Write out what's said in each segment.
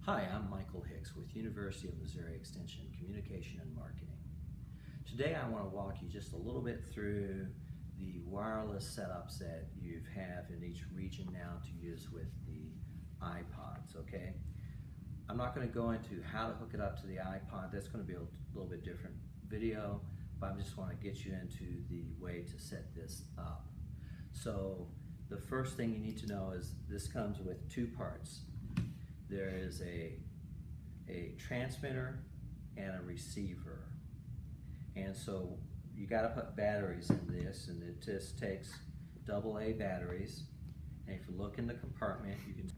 Hi, I'm Michael Hicks with University of Missouri Extension Communication and Marketing. Today I want to walk you just a little bit through the wireless setups that you have in each region now to use with the iPods, okay? I'm not going to go into how to hook it up to the iPod. That's going to be a little bit different video, but I just want to get you into the way to set this up. So the first thing you need to know is this comes with two parts. There is a transmitter and a receiver, and so you got to put batteries in this, and it just takes AA batteries. And if you look in the compartment, you can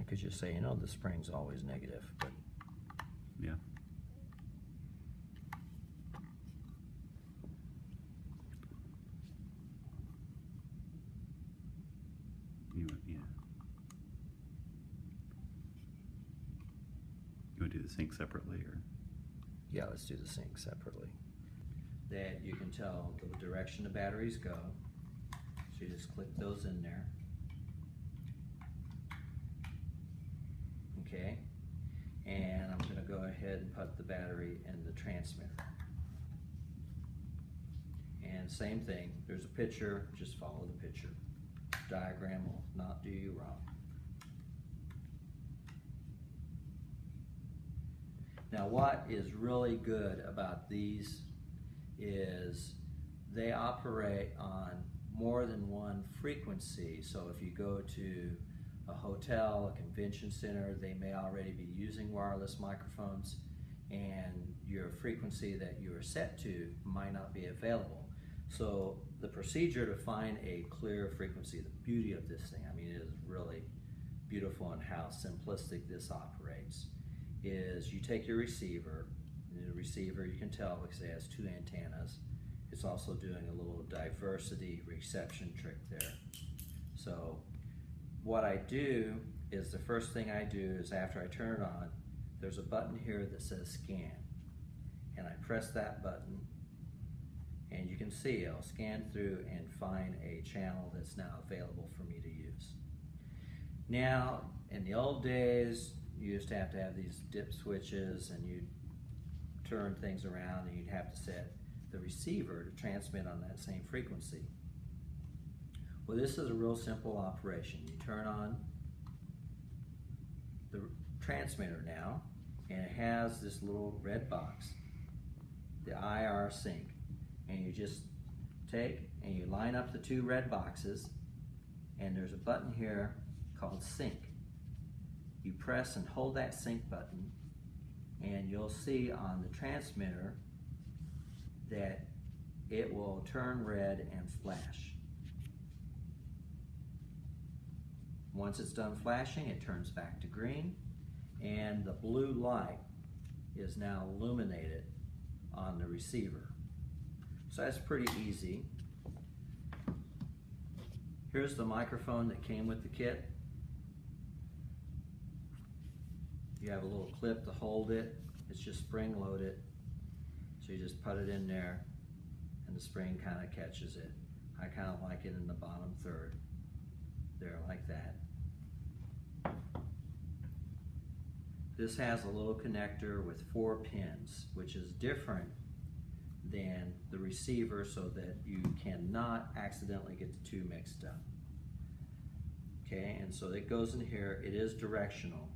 I could just say, you know, the spring's always negative, but yeah. You want to do the sync separately, or? yeah, let's do the sync separately. That you can tell the direction the batteries go. So you just click those in there. Okay, and I'm going to go ahead and put the battery in the transmitter. And same thing, there's a picture, just follow the picture. Diagram will not do you wrong. Now what is really good about these is they operate on more than one frequency. So if you go to a hotel, a convention center, they may already be using wireless microphones, and your frequency that you are set to might not be available. So the procedure to find a clear frequency, the beauty of this thing, I mean, it is really beautiful in how simplistic this operates, is you take your receiver, and the receiver you can tell because it has two antennas. It's also doing a little diversity reception trick there. So what I do is, the first thing I do is after I turn it on, there's a button here that says scan, and I press that button, and you can see I'll scan through and find a channel that's now available for me to use. Now, in the old days, you used to have these dip switches, and you'd turn things around, and you'd have to set the receiver to transmit on that same frequency. Well, this is a real simple operation. You turn on the transmitter now, and it has this little red box, the IR sync, and you just take and you line up the two red boxes, and there's a button here called sync. You press and hold that sync button, and you'll see on the transmitter that it will turn red and flash. Once it's done flashing, it turns back to green, and the blue light is now illuminated on the receiver. So that's pretty easy. Here's the microphone that came with the kit. You have a little clip to hold it. It's just spring loaded. So you just put it in there, and the spring kind of catches it. I kind of like it in the bottom third. There, like that. This has a little connector with 4 pins, which is different than the receiver, so that you cannot accidentally get the two mixed up. Okay, and so it goes in here. It is directional,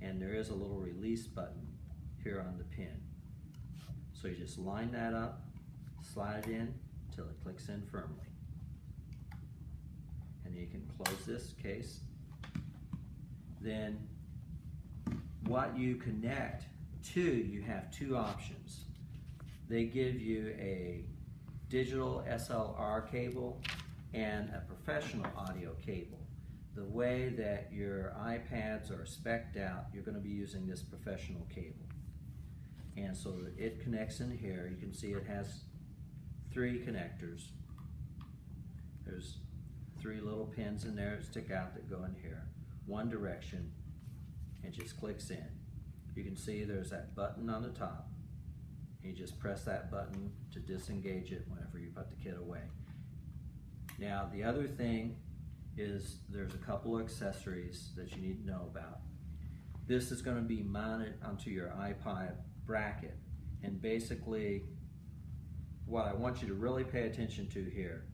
and there is a little release button here on the pin. So you just line that up, slide it in until it clicks in firmly. And then you can close this case. Then what you connect to, you have two options. They give you a digital SLR cable and a professional audio cable. The way that your iPads are spec'd out, you're going to be using this professional cable. And so it connects in here. You can see it has 3 connectors. There's 3 little pins in there that stick out that go in here. One direction, and just clicks in. You can see there's that button on the top, You just press that button to disengage it whenever you put the kit away. Now the other thing is there's a couple of accessories that you need to know about. This is going to be mounted onto your iPad bracket, and basically what I want you to really pay attention to here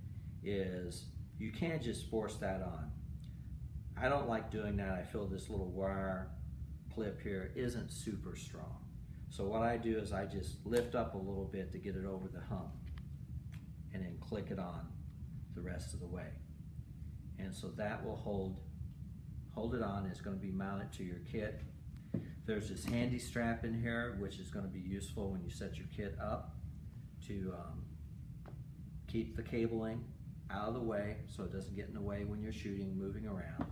is you can't just force that on. I don't like doing that. I feel this little wire clip here isn't super strong. So what I do is I just lift up a little bit to get it over the hump and then click it on the rest of the way. And so that will hold it on. It's going to be mounted to your kit. There's this handy strap in here which is going to be useful when you set your kit up to keep the cabling out of the way so it doesn't get in the way when you're shooting, moving around.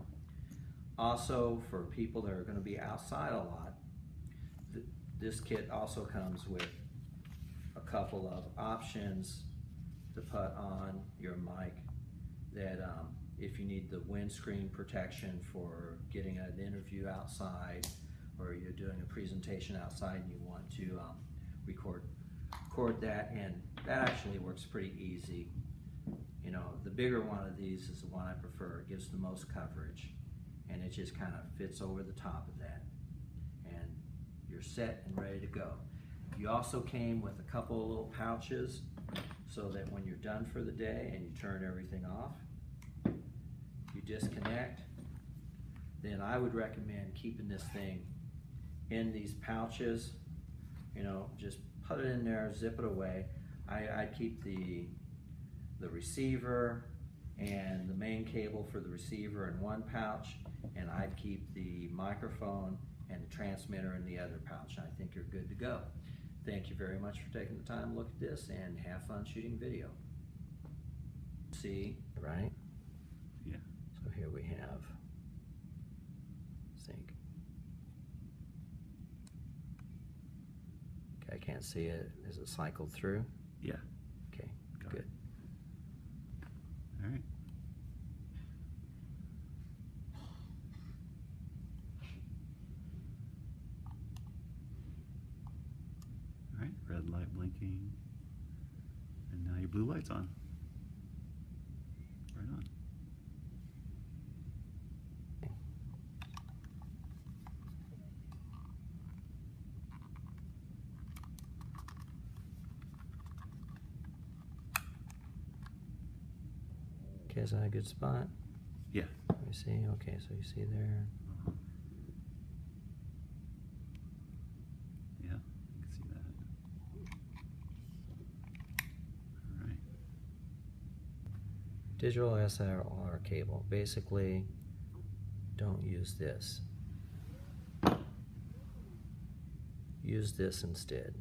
Also, for people that are going to be outside a lot, this kit also comes with a couple of options to put on your mic that if you need the windscreen protection for getting an interview outside, or you're doing a presentation outside and you want to record that, and that actually works pretty easy. You know, the bigger one of these is the one I prefer. It gives the most coverage, and it just kind of fits over the top of that, and you're set and ready to go. You also came with a couple of little pouches so that when you're done for the day and you turn everything off, you disconnect. Then I would recommend keeping this thing in these pouches. You know, just put it in there, zip it away. I'd keep the receiver and the main cable for the receiver in one pouch, and I'd keep the microphone and the transmitter in the other pouch. I think you're good to go. Thank you very much for taking the time to look at this, and have fun shooting video. See, right? Yeah. So here we have sync. Okay, I can't see it. Is it cycled through? Yeah. Okay, Got good. it. All right. All right, red light blinking, and now your blue light's on. Right on. Okay, is that a good spot? Yeah. Let me see. Okay, so you see there. Uh-huh. Yeah, you can see that. All right. Digital SLR cable. Basically, don't use this. Use this instead.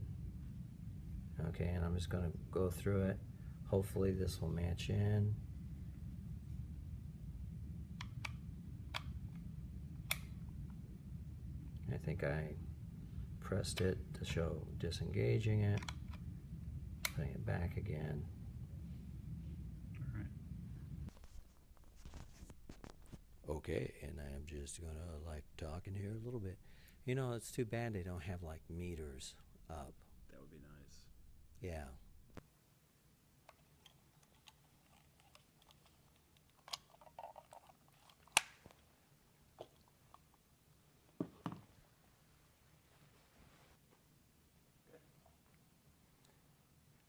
Okay, and I'm just going to go through it. Hopefully this will match in. I think I pressed it to show disengaging it, putting it back again. All right. Okay, and I'm just gonna talk in here a little bit. You know, it's too bad they don't have like meters up. That would be nice. Yeah.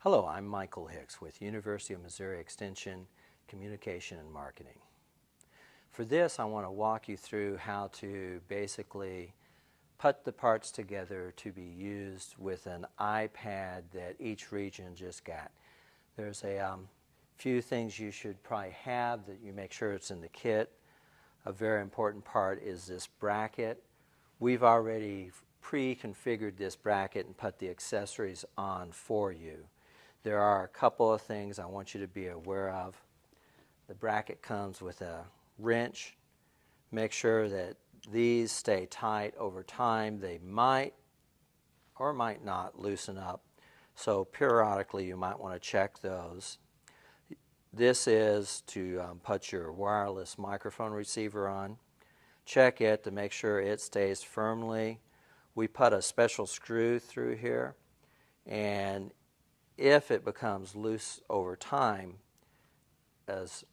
Hello, I'm Michael Hicks with University of Missouri Extension Communication and Marketing. For this, I want to walk you through how to basically put the parts together to be used with an iPad that each region just got. There's a few things you should probably have that you make sure it's in the kit. A very important part is this bracket. We've already pre-configured this bracket and put the accessories on for you. There are a couple of things I want you to be aware of. The bracket comes with a wrench. Make sure that these stay tight over time. They might or might not loosen up, so periodically you might want to check those. This is to put your wireless microphone receiver on. Check it to make sure it stays firmly. We put a special screw through here, And if it becomes loose over time, as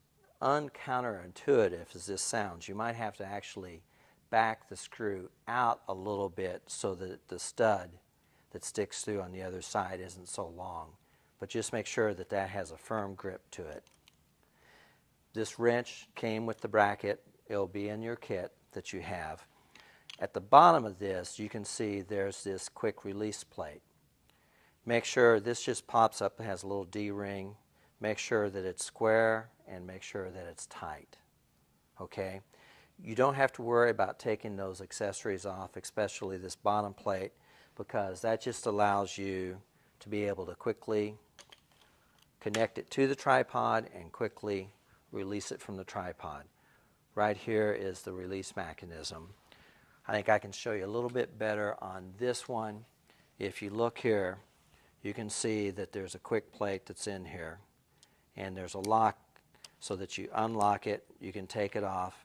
uncounterintuitive as this sounds, you might have to actually back the screw out a little bit so that the stud that sticks through on the other side isn't so long. But just make sure that that has a firm grip to it. This wrench came with the bracket. It'll be in your kit that you have. At the bottom of this, you can see there's this quick release plate. Make sure this just pops up. It has a little D-ring. Make sure that it's square and make sure that it's tight. Okay? You don't have to worry about taking those accessories off, especially this bottom plate, because that just allows you to be able to quickly connect it to the tripod and quickly release it from the tripod. Right here is the release mechanism. I think I can show you a little bit better on this one. If you look here, you can see that there's a quick plate that's in here, and there's a lock so that you unlock it, you can take it off,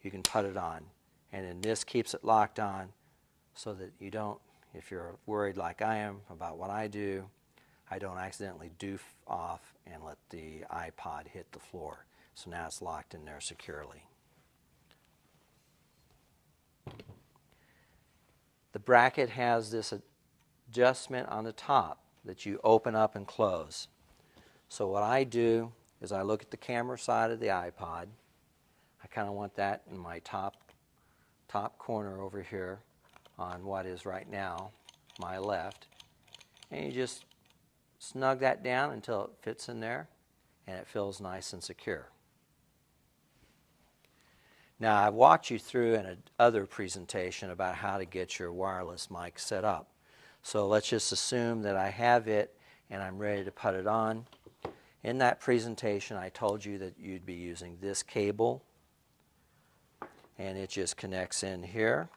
you can put it on, and then this keeps it locked on so that you don't, if you're worried like I am about what I do, I don't accidentally doof off and let the iPod hit the floor. So now it's locked in there securely. The bracket has this adjustment on the top that you open up and close. So what I do is I look at the camera side of the iPod. I kind of want that in my top corner over here on what is right now my left. And you just snug that down until it fits in there and it feels nice and secure. Now, I walked you through in another presentation about how to get your wireless mic set up. So let's just assume that I have it and I'm ready to put it on. In that presentation, I told you that you'd be using this cable, and it just connects in here.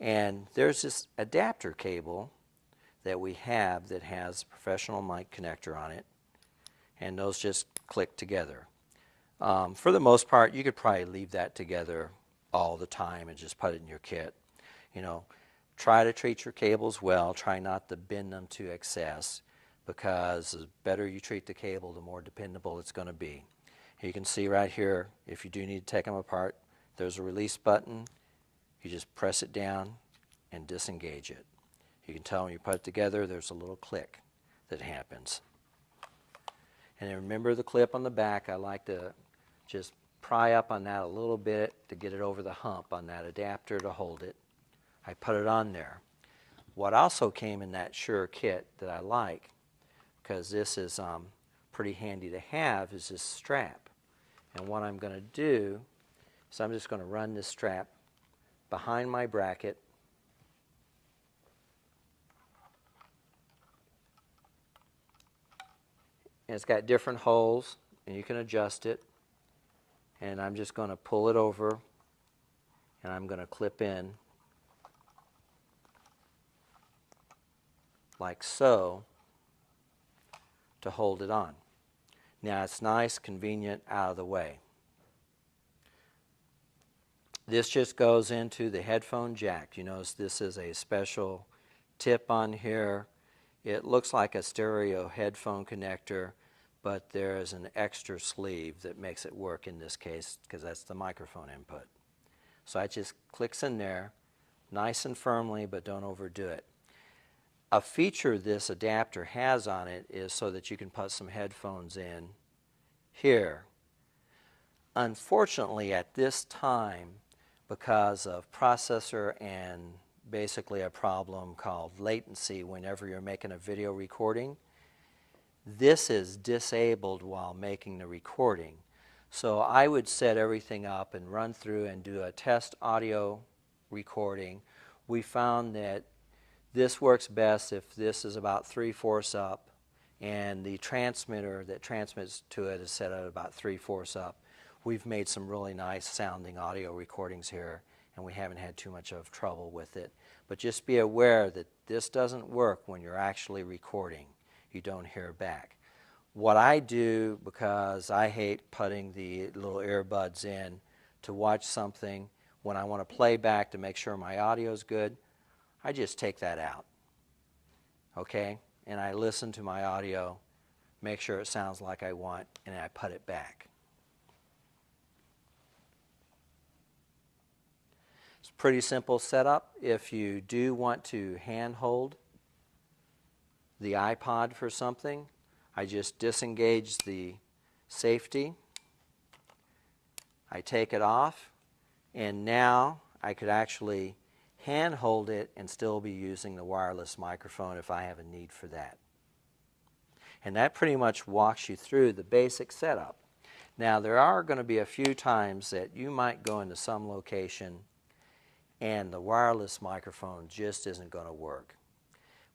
And there's this adapter cable that we have that has a professional mic connector on it, and those just click together. For the most part, you could probably leave that together all the time and just put it in your kit. You know, try to treat your cables well. Try not to bend them to excess, because the better you treat the cable, the more dependable it's going to be. You can see right here, if you do need to take them apart, there's a release button. You just press it down and disengage it. You can tell when you put it together, there's a little click that happens. And then remember the clip on the back. I like to just pry up on that a little bit to get it over the hump on that adapter to hold it. I put it on there. What also came in that Shure kit that I like, because this is pretty handy to have, is this strap. And what I'm going to do is I'm just going to run this strap behind my bracket. And it's got different holes, and you can adjust it. And I'm just going to pull it over, and I'm going to clip in like so to hold it on. Now it's nice, convenient, out of the way. This just goes into the headphone jack. You notice this is a special tip on here. It looks like a stereo headphone connector, but there is an extra sleeve that makes it work in this case, because that's the microphone input. So it just clicks in there nice and firmly, but don't overdo it. A feature this adapter has on it is so that you can put some headphones in here. Unfortunately, at this time, because of processor and basically a problem called latency whenever you're making a video recording, this is disabled while making the recording. So I would set everything up and run through and do a test audio recording. We found that this works best if this is about 3/4 up and the transmitter that transmits to it is set at about 3/4 up. We've made some really nice sounding audio recordings here, and we haven't had too much of trouble with it. But just be aware that this doesn't work when you're actually recording. You don't hear back. What I do, because I hate putting the little earbuds in to watch something, when I want to play back to make sure my audio is good, I just take that out, okay? And I listen to my audio, make sure it sounds like I want, and I put it back. It's a pretty simple setup. If you do want to handhold the iPod for something, I just disengage the safety. I take it off, and now I could actually handhold it and still be using the wireless microphone if I have a need for that. And that pretty much walks you through the basic setup. Now, there are going to be a few times that you might go into some location and the wireless microphone just isn't going to work.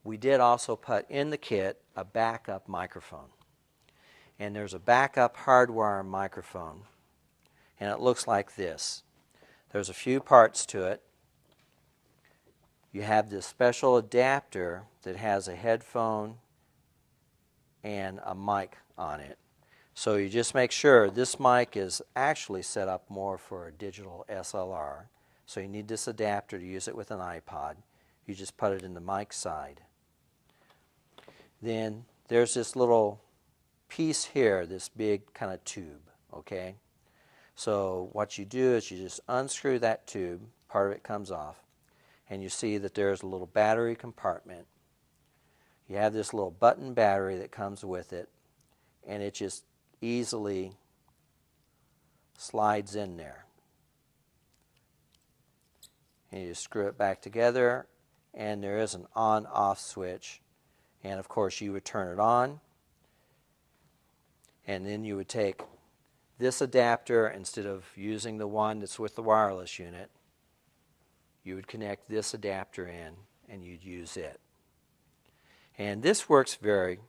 We did also put in the kit a backup microphone. And there's a backup hardwire microphone, and it looks like this. There's a few parts to it. You have this special adapter that has a headphone and a mic on it. So you just make sure this mic is actually set up more for a digital SLR. So you need this adapter to use it with an iPod. You just put it in the mic side. Then there's this little piece here, this big kind of tube, okay? So what you do is you just unscrew that tube, part of it comes off, and you see that there's a little battery compartment. You have this little button battery that comes with it, and it just easily slides in there. And you just screw it back together, and there is an on-off switch. And of course you would turn it on, and then you would take this adapter, instead of using the one that's with the wireless unit, you would connect this adapter in and you'd use it. And this works very,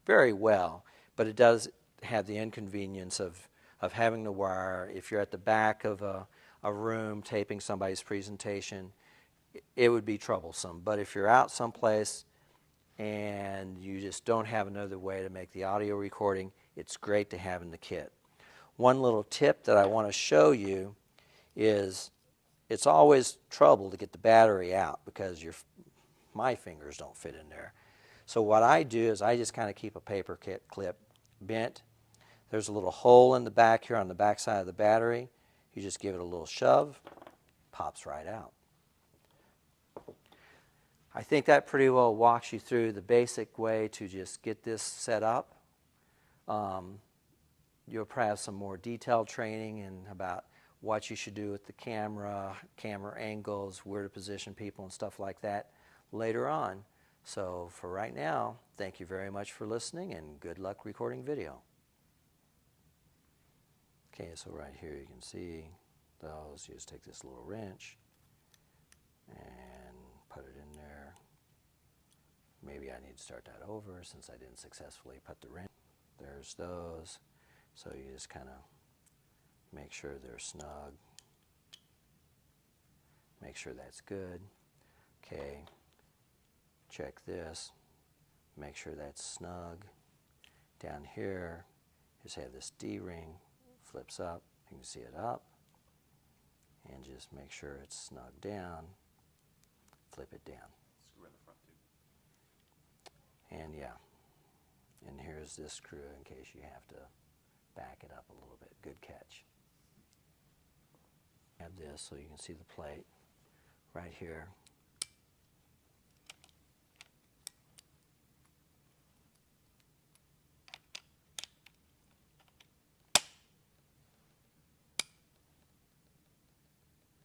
very well, but it does have the inconvenience of having the wire. If you're at the back of a room taping somebody's presentation, it would be troublesome. But if you're out someplace and you just don't have another way to make the audio recording, it's great to have in the kit. One little tip that I want to show you is it's always trouble to get the battery out because my fingers don't fit in there. So what I do is I just kind of keep a paper clip bent. There's a little hole in the back here on the back side of the battery. You just give it a little shove, pops right out. I think that pretty well walks you through the basic way to just get this set up. You'll probably have some more detailed training and about what you should do with the camera angles, where to position people and stuff like that later on. So for right now, thank you very much for listening and good luck recording video. Okay, so right here you can see those. You just take this little wrench and put it in there. Maybe I need to start that over since I didn't successfully put the wrench. There's those. So you just kind of make sure they're snug. Make sure that's good. Okay, check this. Make sure that's snug. Down here, just have this D-ring, flips up. You can see it up. And just make sure it's snug down. Flip it down. Screw in the front too. And yeah, and here's this screw in case you have to back it up a little bit. Good catch. Have this so you can see the plate right here.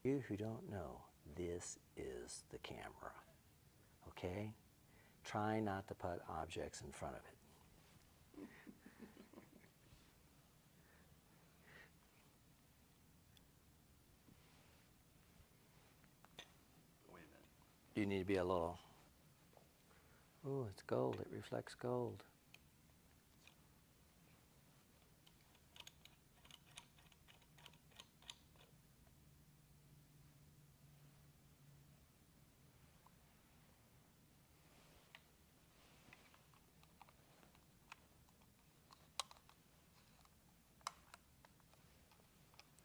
You who don't know, this is the camera, okay? Try not to put objects in front of it. Wait a minute. You need to be a little, oh, it's gold, it reflects gold.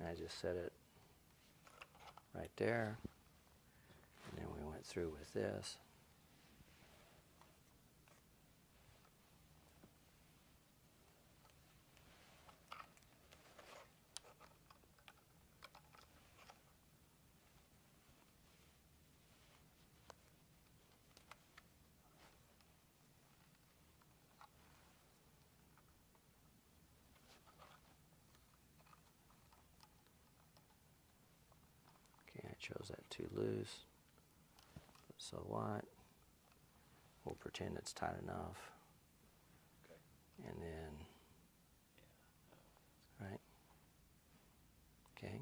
I just set it right there, and then we went through with this. Okay, I chose that too loose. But so what? We'll pretend it's tight enough. Okay. And then, right? Okay,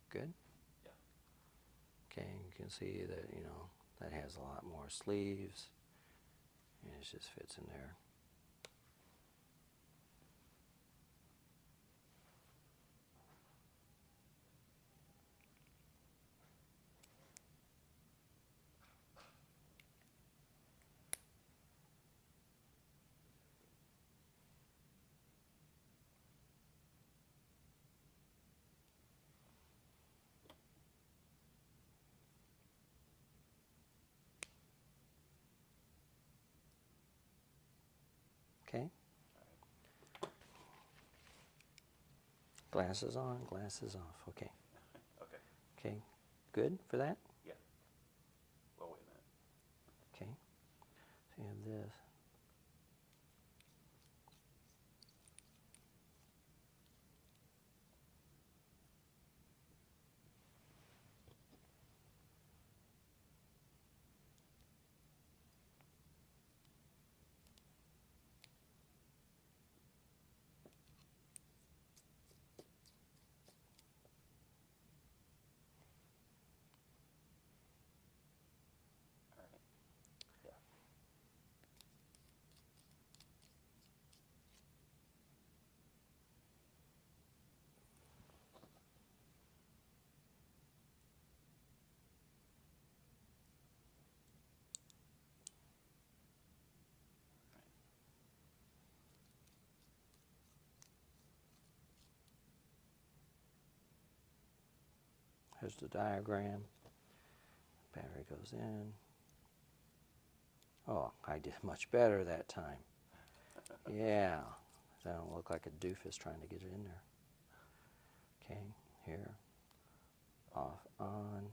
good. Yeah. Okay, you can see that, you know, that has a lot more sleeves, and it just fits in there. Okay. Glasses on, glasses off. Okay. Okay. Okay. Good for that? Yeah. Well, wait a minute. Okay. So you have this. All right. Yeah. Here's the diagram. Battery goes in. Oh, I did much better that time. Yeah. I don't look like a doofus trying to get it in there. Okay, here. Off, on.